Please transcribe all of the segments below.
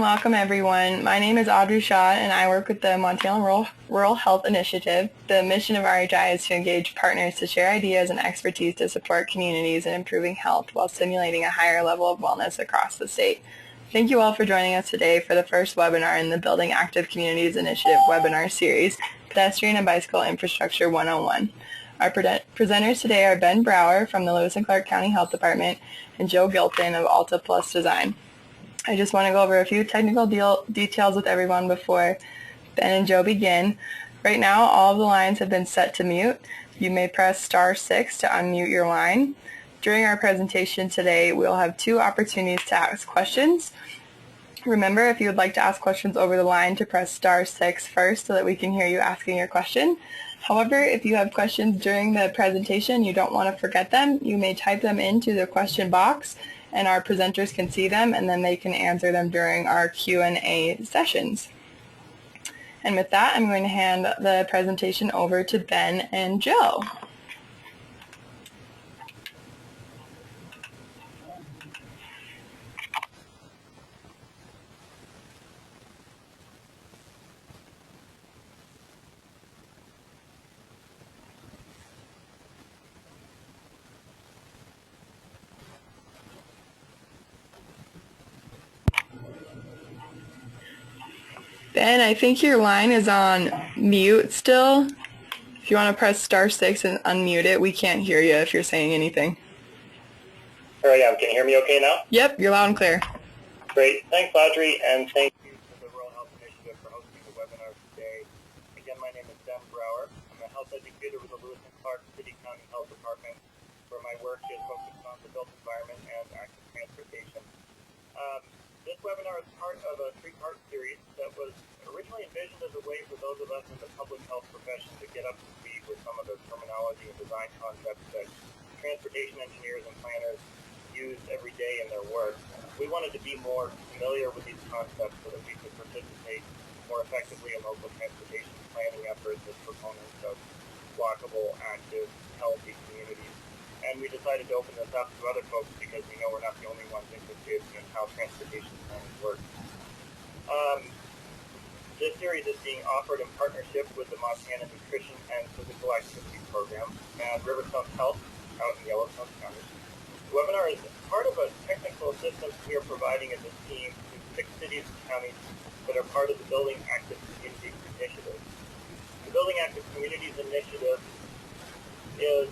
and welcome everyone. My name is Audrey Shaw and I work with the Montana Rural Health Initiative. The mission of RHI is to engage partners to share ideas and expertise to support communities in improving health while stimulating a higher level of wellness across the state. Thank you all for joining us today for the first webinar in the Building Active Communities Initiative webinar series, Pedestrian and Bicycle Infrastructure 101. Our presenters today are Ben Brouwer from the Lewis and Clark County Health Department and Joe Gilpin of Alta Plus Design. I just want to go over a few technical details with everyone before Ben and Joe begin. Right now, all of the lines have been set to mute. You may press *6 to unmute your line. During our presentation today, we'll have 2 opportunities to ask questions. Remember, if you would like to ask questions over the line, to press *6 first so that we can hear you asking your question. However, if you have questions during the presentation, you don't want to forget them, you may type them into the question box and our presenters can see them and then they can answer them during our Q&A sessions. And with that, I'm going to hand the presentation over to Ben and Joe. Ben, I think your line is on mute still. If you want to press *6 and unmute it, we can't hear you if you're saying anything. Here I am. Can you hear me okay now? Yep, you're loud and clear. Great. Thanks, Audrey, and thank you to the Rural Health Initiative for hosting the webinar today. Again, my name is Ben Brouwer. I'm a health educator with the Lewis and Clark City County Health Department, where my work is focused on the built environment and active transportation. This webinar is part of a 3-part series that was originally envisioned as a way for those of us in the public health profession to get up to speed with some of the terminology and design concepts that transportation engineers and planners use every day in their work. We wanted to be more familiar with these concepts so that we could participate more effectively in local transportation planning efforts as proponents of walkable, active, healthy communities. And we decided to open this up to other folks because we know we're not the only ones interested in how transportation planning works. This series is being offered in partnership with the Montana Nutrition and Physical Activity Program and Riverstone Health out in Yellowstone County. The webinar is part of a technical assistance we are providing as a team to 6 cities and counties that are part of the Building Active Communities Initiative. The Building Active Communities Initiative is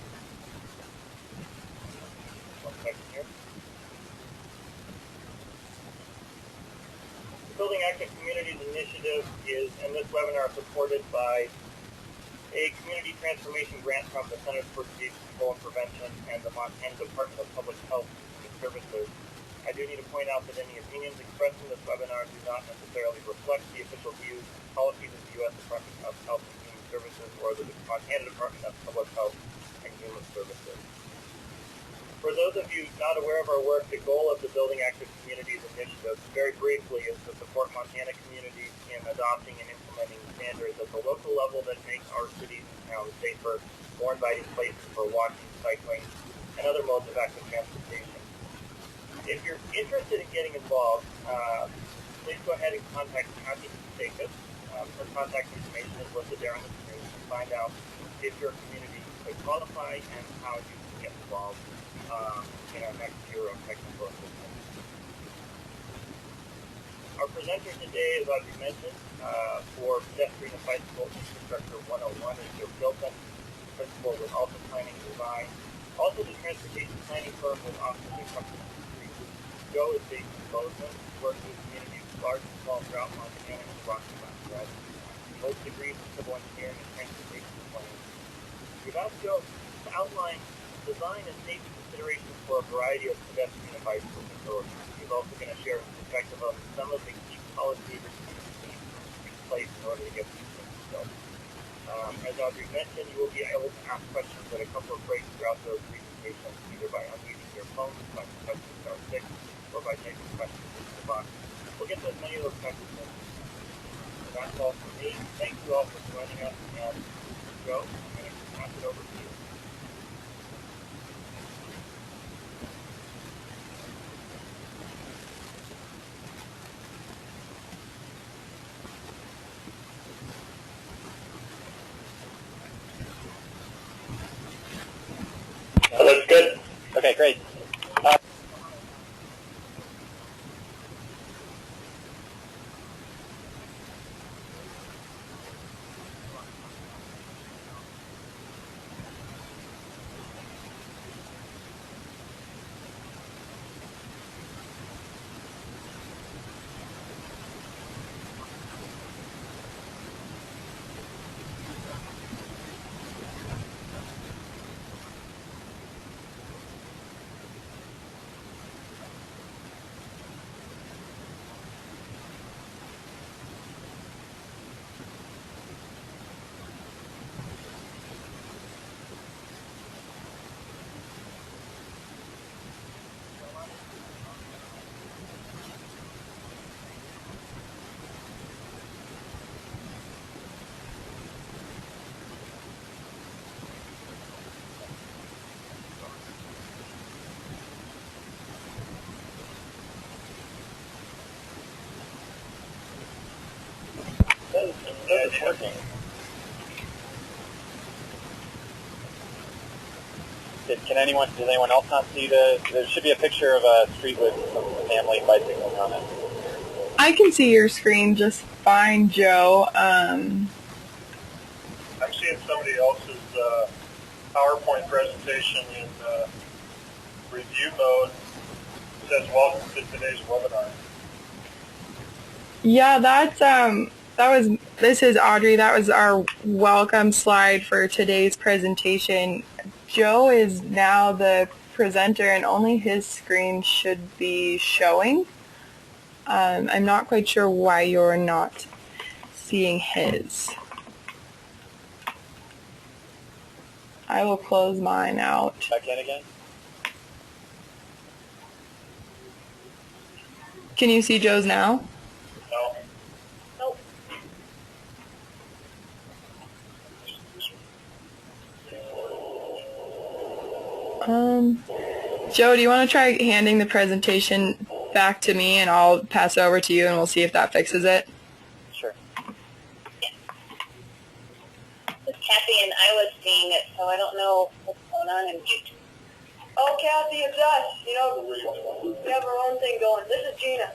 Building Active Communities Initiative is, in this webinar, supported by a community transformation grant from the Centers for Disease Control and Prevention and the Montana Department of Public Health and Services. I do need to point out that any opinions expressed in this webinar do not necessarily reflect the official views and policies of the U.S. Department of Health and Human Services or the Montana Department of Public Health and Human Services. For those of you not aware of our work, the goal of the Building Active Communities Initiative, very briefly, is to support Montana communities in adopting and implementing standards at the local level that make our cities and towns safer, more inviting places for walking, cycling, and other modes of active transportation. If you're interested in getting involved, please go ahead and contact Kathy Sakis. Her contact information is listed there on the screen to find out if your community could qualify and how you can get involved in our next year of technical assistance. Our presenter today, as Audrey mentioned, for Pedestrian and Bicycle Infrastructure 101 is Joe Gilpin, principal with Alta Planning and Design, also the transportation planning firm with offices in Company Street. Joe is based in Bozeman, works with communities large and small throughout Montana and the Rocky Mountain West. He holds degrees in civil engineering and transportation planning. We've asked Joe to outline design and safety considerations for a variety of pedestrian and bicycle facilities. He's also going to share his perspective on some of the key policy restrictions that need to be in place in order to get these things built. As Audrey mentioned, you will be able to ask questions at a couple of breaks throughout those presentations, either by unmuting your phone, by pressing *6, or by typing questions into the box. We'll get to as many of those questions in. So that's all from me. Thank you all for joining us, and Joe, I'm going to pass it over to you. great. It's working. Does anyone else not see there should be a picture of a street with some family bicycling on it. I can see your screen just fine, Joe. I'm seeing somebody else's PowerPoint presentation in review mode. It says, welcome to today's webinar. Yeah, this is Audrey. That was our welcome slide for today's presentation. Joe is now the presenter and only his screen should be showing. I'm not quite sure why you're not seeing his. I will close mine out. Back in again? Can you see Joe's now? No. Joe, do you want to try handing the presentation back to me and I'll pass it over to you and we'll see if that fixes it? Sure. It's Kathy and I was seeing it, so I don't know what's going on in mute. Oh, Kathy, it's us. You know, we have our own thing going. This is Gina.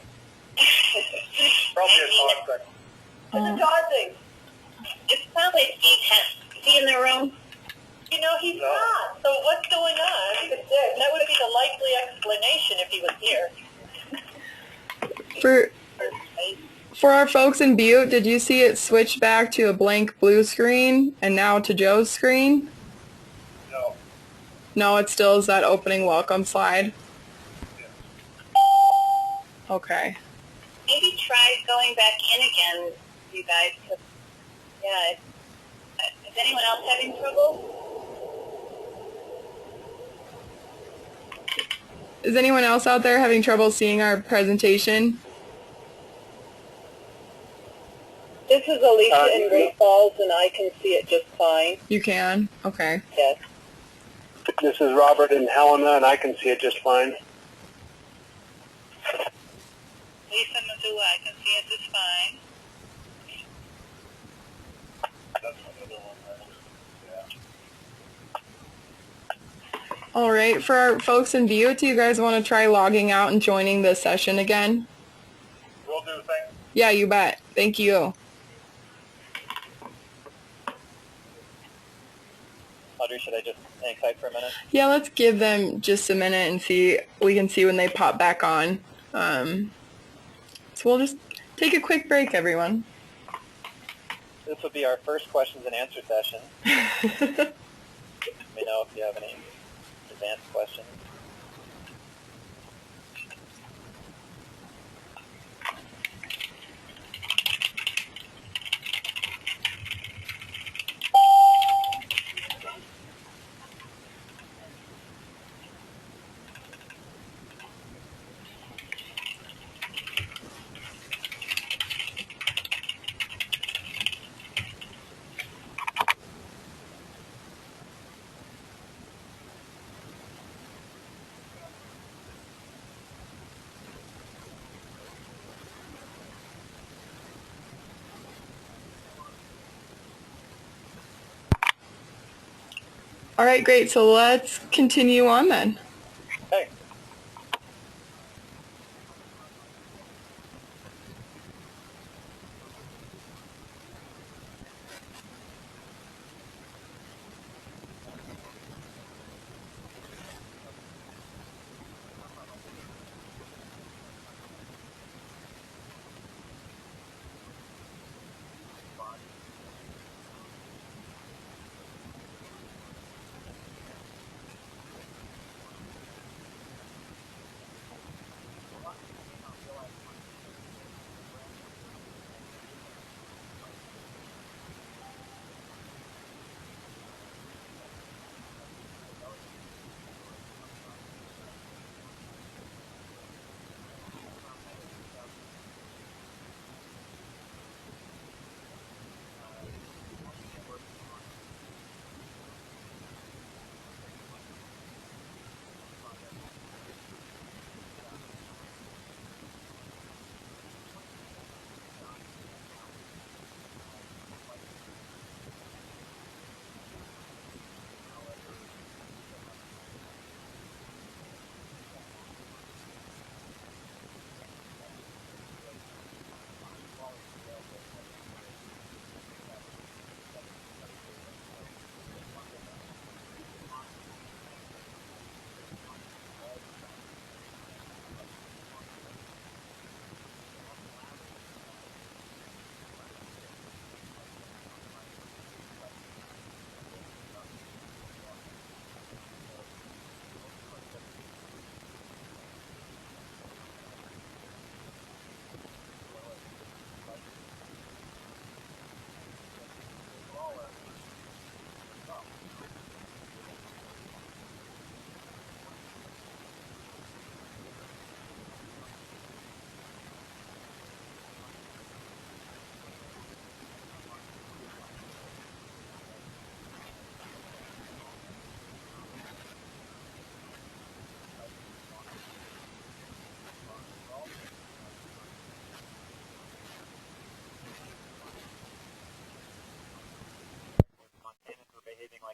Probably a Todd thing. It's a Todd thing. It's probably Steve. Is he in the room? You know, he's not. So what's going on? That would be the likely explanation if he was here. For our folks in Butte, did you see it switch back to a blank blue screen and now to Joe's screen? No. No, it still is that opening welcome slide? Yeah. Okay. Maybe try going back in again, you guys. Yeah. Is anyone else having trouble? Is anyone else out there having trouble seeing our presentation? This is Alicia in Great Falls, and I can see it just fine. You can? Okay. Yes. This is Robert in Helena, and I can see it just fine. Lisa Missoula, I can see it just fine. That's another one. Yeah. All right. For our folks in Butte, do you guys want to try logging out and joining the session again? Will do, thanks. Yeah, you bet. Thank you. Audrey, should I just hang tight for a minute? Yeah, let's give them just a minute and we can see when they pop back on. So we'll just take a quick break, everyone. This will be our first questions and answer session. Let me know if you have any advanced questions. All right, great. So let's continue on then.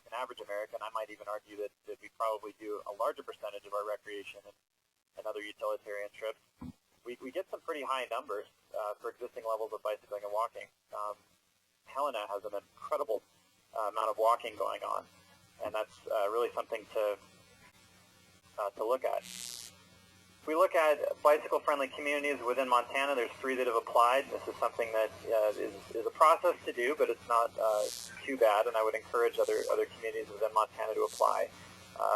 like an average American. I might even argue that we probably do a larger percentage of our recreation and other utilitarian trips. We get some pretty high numbers for existing levels of bicycling and walking. Helena has an incredible amount of walking going on, and that's really something to look at. If we look at bicycle-friendly communities within Montana, there's 3 that have applied. This is something that is a process to do, but it's not too bad, and I would encourage other communities within Montana to apply.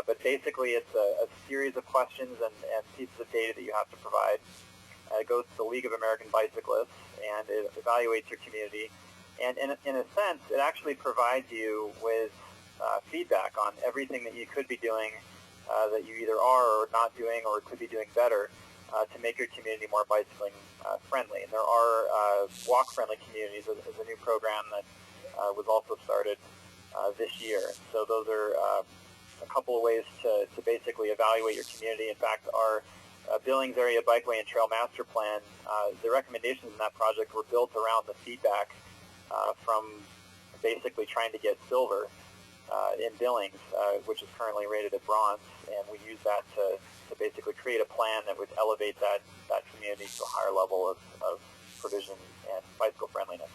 But basically, it's a series of questions and pieces of data that you have to provide. It goes to the League of American Bicyclists, and it evaluates your community. And in a sense, it actually provides you with feedback on everything that you could be doing that you either are or not doing or could be doing better to make your community more bicycling friendly. And there are walk-friendly communities as a new program that was also started this year. So those are a couple of ways to basically evaluate your community. In fact, our Billings Area Bikeway and Trail Master Plan, the recommendations in that project were built around the feedback from basically trying to get silver in Billings, which is currently rated at bronze, and we use that to basically create a plan that would elevate that community to a higher level of provision and bicycle friendliness.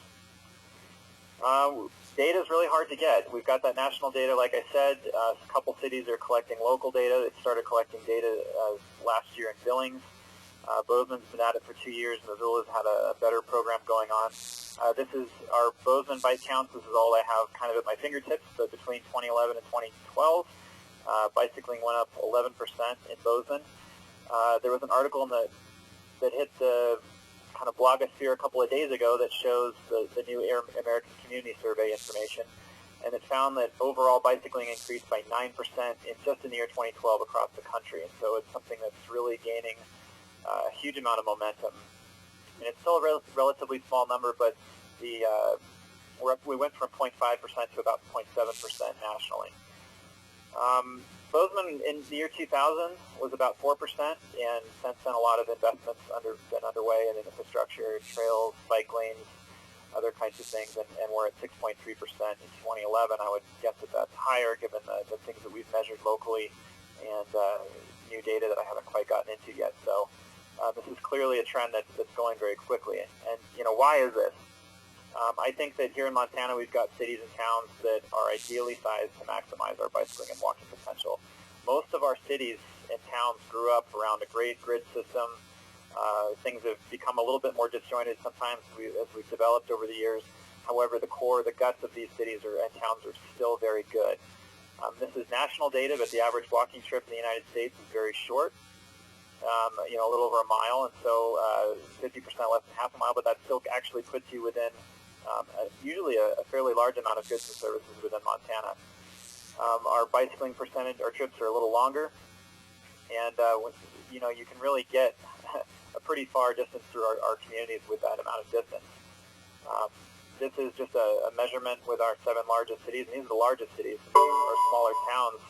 Data is really hard to get. We've got that national data, like I said. A couple cities are collecting local data. They started collecting data last year in Billings. Bozeman's been at it for 2 years. Missoula's had a better program going on. This is our Bozeman bike counts. This is all I have kind of at my fingertips. But between 2011 and 2012, bicycling went up 11% in Bozeman. There was an article that hit the kind of blogosphere a couple of days ago that shows the new American Community Survey information, and it found that overall bicycling increased by 9% just in the year 2012 across the country. And so it's something that's really gaining a huge amount of momentum. And it's still a relatively small number, but we went from 0.5% to about 0.7% nationally. Bozeman in the year 2000 was about 4%, and since then a lot of investments been underway in infrastructure, trails, bike lanes, other kinds of things, and we're at 6.3% in 2011. I would guess that that's higher given the things that we've measured locally and new data that I haven't quite gotten into yet. So this is clearly a trend that's going very quickly. And why is this? I think that here in Montana we've got cities and towns that are ideally sized to maximize our bicycling and walking potential. Most of our cities and towns grew up around a great grid system. Things have become a little bit more disjointed sometimes as we've developed over the years. However, the core, the guts of these cities and towns are still very good. This is national data, but the average walking trip in the United States is very short. A little over a mile, and so 50% less than half a mile, but that still actually puts you within usually a fairly large amount of goods and services within Montana. Our bicycling percentage, our trips are a little longer, and you can really get a pretty far distance through our communities with that amount of distance. This is just a measurement with our 7 largest cities, and these are the largest cities. Our smaller towns,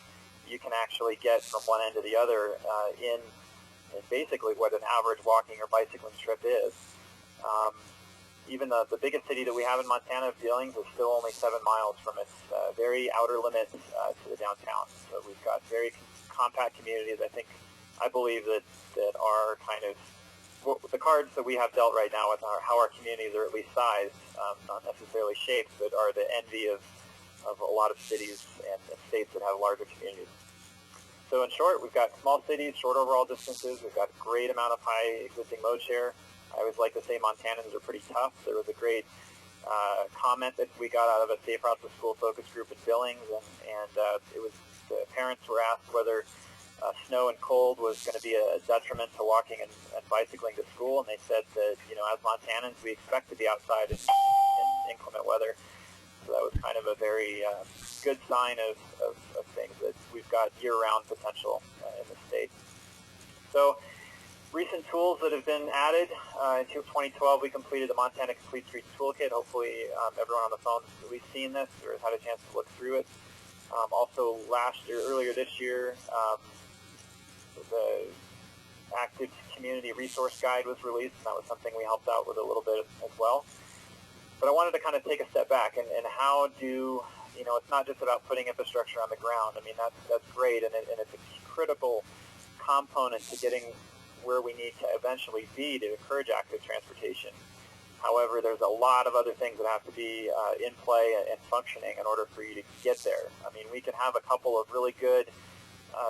you can actually get from one end to the other in basically what an average walking or bicycling trip is. Even the biggest city that we have in Montana, Billings, is still only 7 miles from its very outer limits to the downtown. So we've got very compact communities. I believe that are kind of the cards that we have dealt right now with how our communities are at least sized, not necessarily shaped, but are the envy of a lot of cities and states that have larger communities. So in short, we've got small cities, short overall distances. We've got a great amount of high existing mode share. I always like to say Montanans are pretty tough. There was a great comment that we got out of a Safe Routes to School focus group in Billings, and it was the parents were asked whether snow and cold was going to be a detriment to walking and bicycling to school, and they said that as Montanans we expect to be outside in inclement weather. So that was kind of a very good sign of things that we've got year-round potential in the state. So recent tools that have been added. In 2012, we completed the Montana Complete Streets Toolkit. Hopefully everyone on the phone has at least seen this or has had a chance to look through it. Also earlier this year, the Active Community Resource Guide was released, and that was something we helped out with a little bit as well. But I wanted to kind of take a step back and how do You know, it's not just about putting infrastructure on the ground. I mean, that's great, and it's a critical component to getting where we need to eventually be to encourage active transportation. However, there's a lot of other things that have to be in play and functioning in order for you to get there. I mean, we can have a couple of really good,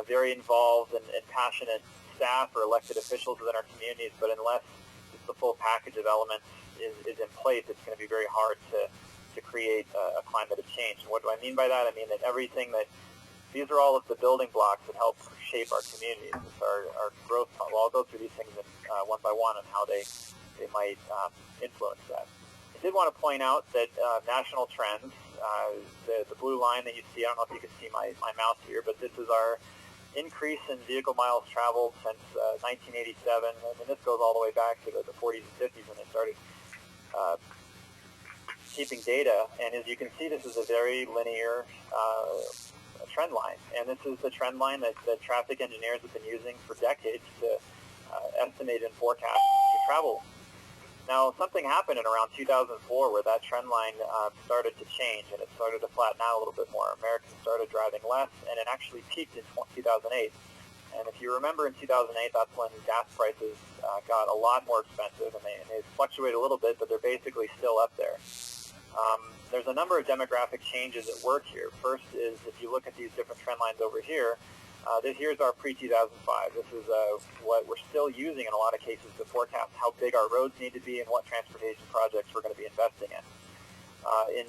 very involved and passionate staff or elected officials within our communities, but unless the full package of elements is in place, it's going to be very hard to create a climate of change. And what do I mean by that? I mean that these are all of the building blocks that help shape our communities. It's our growth. Well, I'll go through these things one by one and how they might influence that. I did want to point out that national trends, the blue line that you see, I don't know if you can see my mouse here, but this is our increase in vehicle miles traveled since 1987. I mean, this goes all the way back to the 40s and 50s when they started keeping data. And as you can see, this is a very linear trend line. And this is the trend line that traffic engineers have been using for decades to estimate and forecast travel. Now, something happened in around 2004 where that trend line started to change, and it started to flatten out a little bit more. Americans started driving less, and it actually peaked in 2008. And if you remember, in 2008, that's when gas prices got a lot more expensive, and they fluctuate a little bit, but they're basically still up there. There's a number of demographic changes at work here. First is, if you look at these different trend lines over here, here's our pre-2005. This is what we're still using in a lot of cases to forecast how big our roads need to be and what transportation projects we're going to be investing in.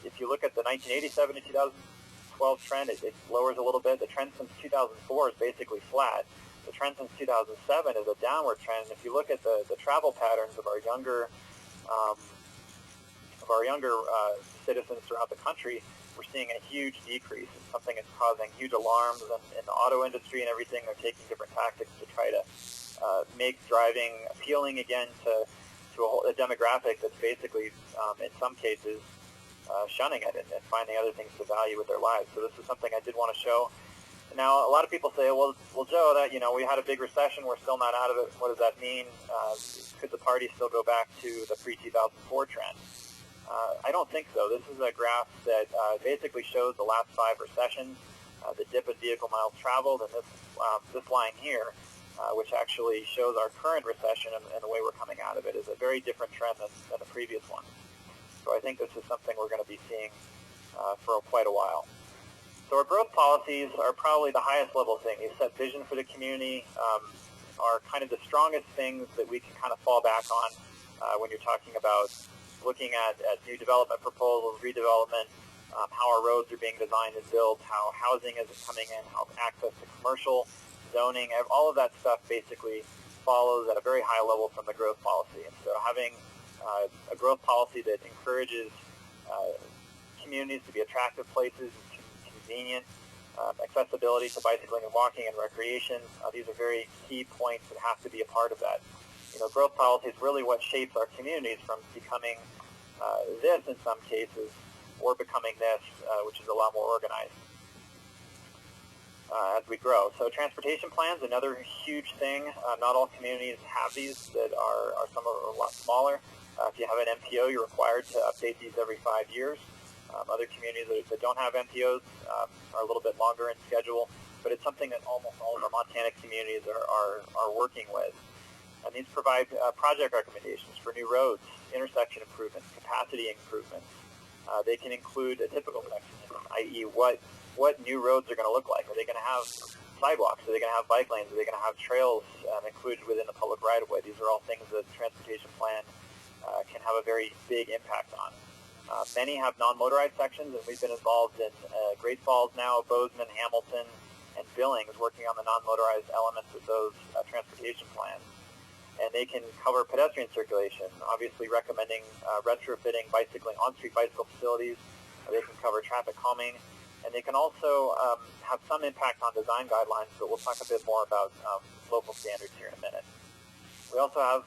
If you look at the 1987 to 2012 trend, it lowers a little bit. The trend since 2004 is basically flat. The trend since 2007 is a downward trend. If you look at the travel patterns of our younger citizens throughout the country, we're seeing a huge decrease. It's something that's causing huge alarms in the auto industry and everything. They're taking different tactics to try to make driving appealing again to a demographic that's basically, in some cases, shunning it and finding other things to value with their lives. So this is something I did want to show. Now, a lot of people say, well, Joe, that we had a big recession. We're still not out of it. What does that mean? Could the party still go back to the pre-2004 trend? I don't think so. This is a graph that basically shows the last 5 recessions, the dip in vehicle miles traveled, and this line here, which actually shows our current recession and the way we're coming out of it, is a very different trend than the previous one. So I think this is something we're going to be seeing for quite a while. So our growth policies are probably the highest level thing. They set vision for the community, are kind of the strongest things that we can kind of fall back on when you're talking about looking at new development proposals, redevelopment, how our roads are being designed and built, how housing is coming in, how access to commercial, zoning, all of that stuff basically follows at a very high level from the growth policy. And so having a growth policy that encourages communities to be attractive places, convenient, accessibility to bicycling and walking and recreation, these are very key points that have to be a part of that. Growth policy is really what shapes our communities from becoming this in some cases, or becoming this, which is a lot more organized as we grow. So transportation plans, another huge thing. Not all communities have these. Some are a lot smaller. If you have an MPO, you're required to update these every 5 years. Other communities that don't have MPOs are a little bit longer in schedule, but it's something that almost all of our Montana communities are working with. And these provide project recommendations for new roads, intersection improvements, capacity improvements. They can include a typical section, i.e. what new roads are going to look like. Are they going to have sidewalks? Are they going to have bike lanes? Are they going to have trails included within the public right-of-way? These are all things that the transportation plan can have a very big impact on. Many have non-motorized sections, and we've been involved in Great Falls now, Bozeman, Hamilton, and Billings, working on the non-motorized elements of those transportation plans. And they can cover pedestrian circulation, obviously recommending retrofitting bicycling on-street bicycle facilities. They can cover traffic calming, and they can also have some impact on design guidelines, but we'll talk a bit more about local standards here in a minute. We also have,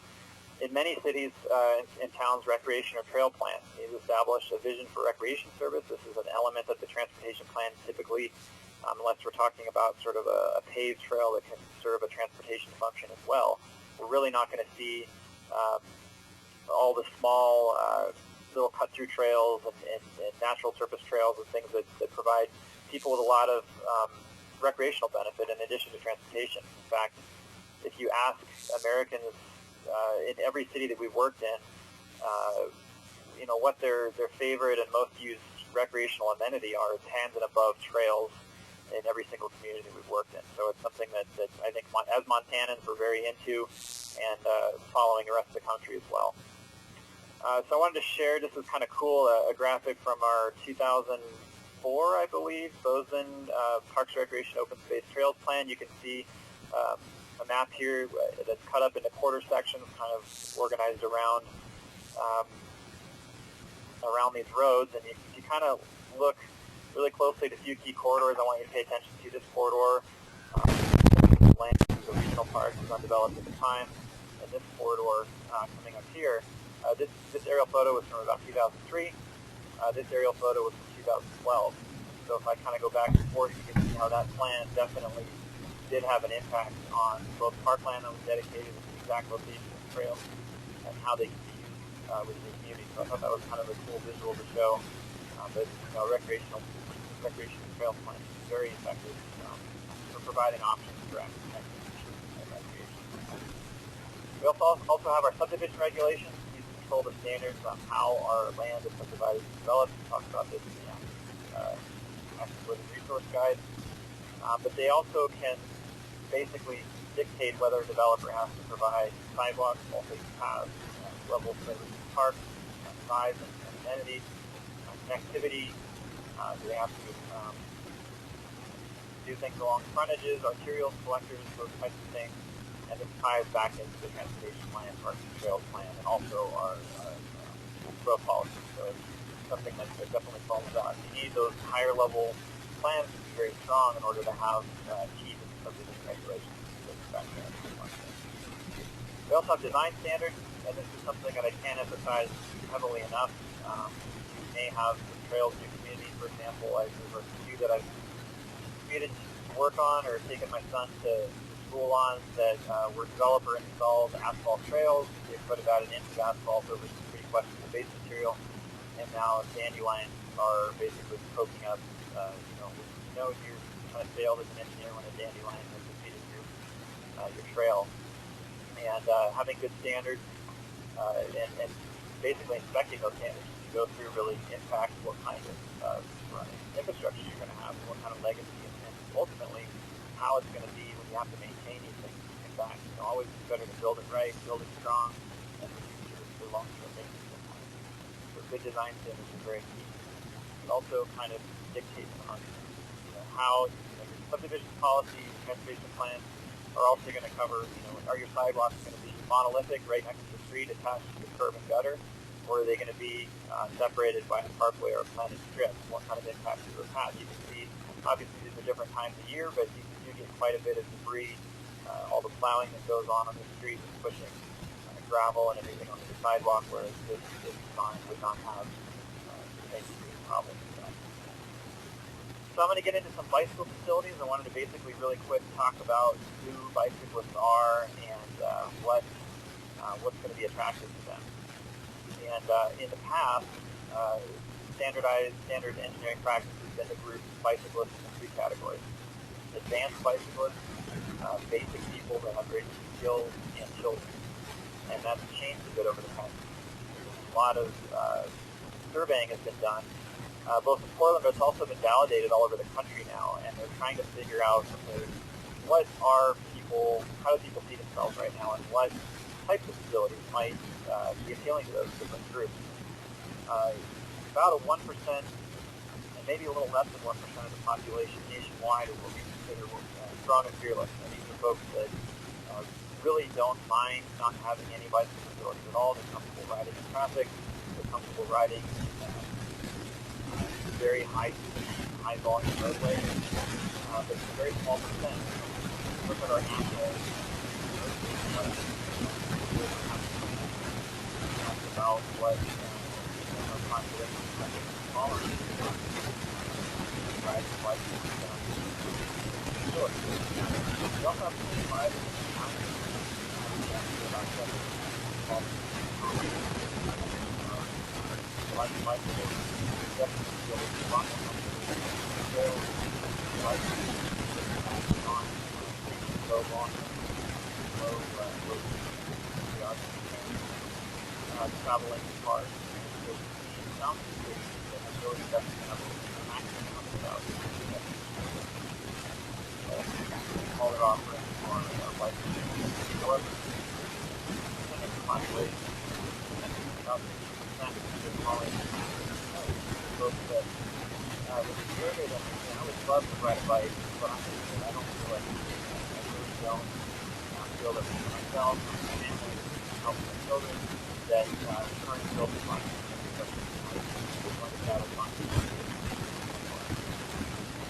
in many cities and towns, recreation or trail plans. These establish a vision for recreation service. This is an element of the transportation plan typically, unless we're talking about sort of a paved trail that can serve a transportation function as well. We're really not going to see all the small little cut-through trails and natural surface trails and things that provide people with a lot of recreational benefit in addition to transportation. In fact, if you ask Americans in every city that we've worked in, what their favorite and most used recreational amenity are, it's hands and above trails in every single community we've worked in. So it's something that I think as Montanans we're very into, and following the rest of the country as well. So I wanted to share, this is kind of cool, a graphic from our 2004, I believe, Bozeman Parks, Recreation, Open Space Trails Plan. You can see a map here that's cut up into quarter sections, kind of organized around these roads, and if you kind of look really closely at a few key corridors, I want you to pay attention to this corridor. Land is a regional park, was undeveloped at the time, and this corridor coming up here. This aerial photo was from about 2003. This aerial photo was from 2012. So if I kind of go back and forth, you can see how that plan definitely did have an impact on both parkland that was dedicated to the exact location of the trails and how they could be used within the community. So I thought that was kind of a cool visual to show that recreation trail plan is very effective for providing options for active and recreation. We also have our subdivision regulations. These control the standards on how our land is subdivided and developed. We talked about this in the Active Living Resource Guide. But they also can basically dictate whether a developer has to provide sidewalks, multi paths, level service parks, size and amenities, connectivity. Do they have to do things along frontages, arterial collectors, those types of things? And this ties back into the transportation plan, parks and trails plan, and also our growth policy. So it's something that definitely falls out. You need those higher level plans to be very strong in order to have key subdivision regulations. We also have design standards, and this is something that I can't emphasize heavily enough. You may have some trails in your community, for example. There's a few that I've commuted to work on or taken my son to school on that were developer-installed asphalt trails. They put about an inch of asphalt over some pretty questionable base material, and now dandelions are basically poking up. You're kind of failed as an engineer when a dandelion has defeated your trail. And having good standards and basically inspecting those standards to go through really impact what kind of infrastructure you're going to have, what kind of legacy, and ultimately how it's going to be when you have to maintain these things. In fact, always better to build it right, build it strong, and for long-term maintenance. So good design standards are very key. It also kind of dictates on how your subdivision policy, transportation plans are also going to cover, are your sidewalks going to be monolithic right next to the street attached to the curb and gutter, or are they going to be separated by a parkway or a planted strip? What kind of impact do those have? You can see, obviously these are different times of year, but you do get quite a bit of debris, all the plowing that goes on the street and pushing gravel and everything onto the sidewalk, whereas this sign would not have any problems with that. So I'm going to get into some bicycle facilities. I wanted to basically really quick talk about who bicyclists are and what's going to be attractive to them. And in the past, standard engineering practices have been to group bicyclists into three categories: advanced bicyclists, basic people that have great skills, and children. And that's changed a bit over the past years. A lot of surveying has been done, both in Portland, but it's also been validated all over the country now, and they're trying to figure out how do people see themselves right now, and what types of facilities might be appealing to those different groups. About a 1%, and maybe a little less than 1% of the population nationwide will be considered strong and fearless. And these are folks that really don't mind not having any bicycle facilities at all. They're comfortable riding in traffic. They're comfortable riding very high volume roadways, but it's a very small percent. Look at our national about what our population is smaller riding bicycles. We also have 25 about 7 bicycles, definitely feel it's a lot more comfortable. Trails, bicycles, on low long, low traveling cars. So some situations that have really definitely have a maximum about all their offerings for bicycles. However, depending on the population, about 50% of college folks that when you survey them, I would love to ride a bike, but I don't feel like I really don't feel that for myself, for my family, help my children, that current built environment is going to battle fun.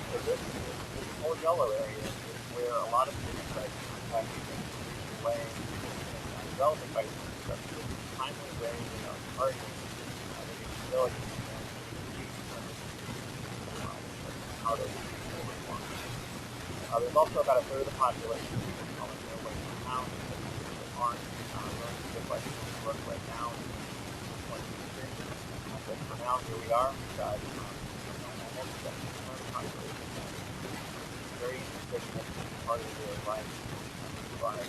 So this whole yellow area is where a lot of cities like Pedestrian way and developing bike infrastructure in a timely way without targeting the disabilities and how those people respond. There's also about a third of the population calling their way from town that aren't willing to get bicycles to work right now in 2023. But for now, here we are. We've got almost 70% of the population very interested in this part of their life to provide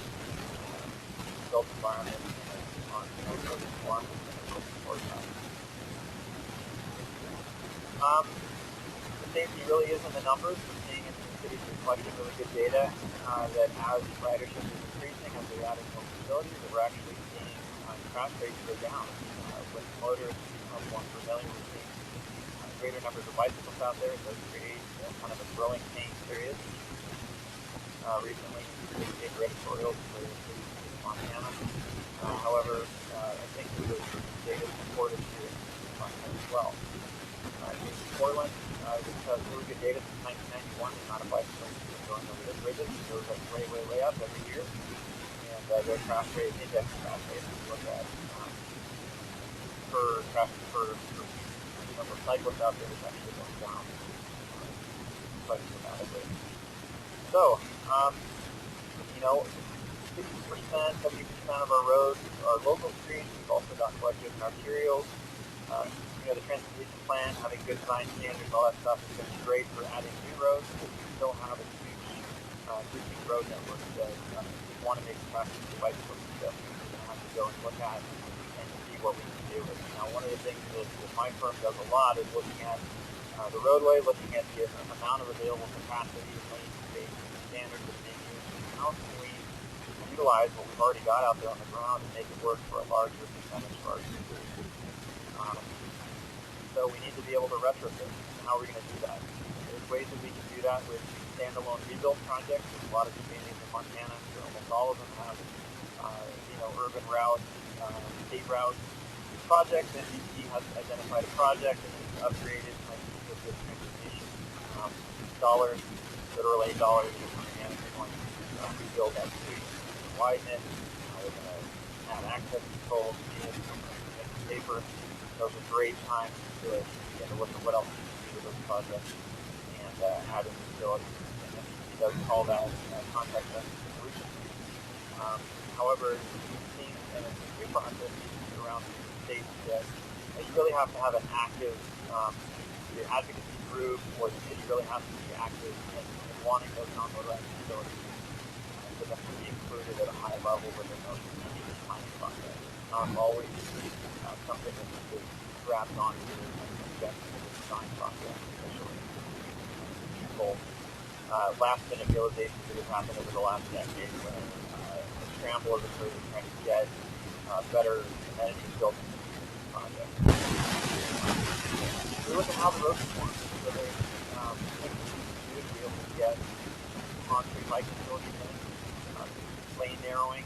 built environment on social form and support that. The safety really is in the numbers. We're seeing in the cities reflecting really good data that as ridership is increasing, as they're adding more facilities, that we're actually seeing crash rates go down. With motorists become 1 per million, we're seeing greater numbers of bicycles out there. It does create kind of a growing pain period. Recently, we gave editorials for the city of Montana. However, I think the data supported here in Montana as well. In Portland, this has really good data since 1991. The amount of bicycles going over the bridges goes like way up every year. And their crash rate, index crash rate, if you look at per number of cyclists out there, is actually going down quite dramatically. So, 60%, 70% of our roads are local streets. We've also got collective and arterials. The transportation plan, having good design standards, all that stuff is going to be great for adding new roads, but we still have a huge existing road network that we want to make traffic for bicycles and stuff. We're going to have to go and look at and see what we can do. Now, one of the things that my firm does a lot is looking at the roadway, looking at the amount of available capacity, lane standards that are being used, and how can we utilize what we've already got out there on the ground and make it work for a larger percentage of our users. So we need to be able to retrofit. And how are we going to do that? There's ways that we can do that with standalone rebuild projects. There's a lot of communities in Montana, almost all of them have, urban routes, state routes projects. NHTS has identified a project and it's upgraded with this transportation dollars, federal aid dollars, and they're going to rebuild that street, widen it. They're going to add access control, make it safer. Those are great times to begin to look at what else we can do with those projects and add in facilities. And he does call that contact solution. However, we've seen in a new process around the states that you really have to have an active advocacy group, or the city really has to be active in wanting those non-motorized facilities for them to be included at a high level within those planning process. Not always something that is grabbed onto and invested in the design process initially. People, last minute realizations that have happened over the last decade when a scramble has occurred to try to get better amenities built into the project. We look at how the roads perform. So there's things we need to do to be able to get on-street bike facilities in, lane narrowing,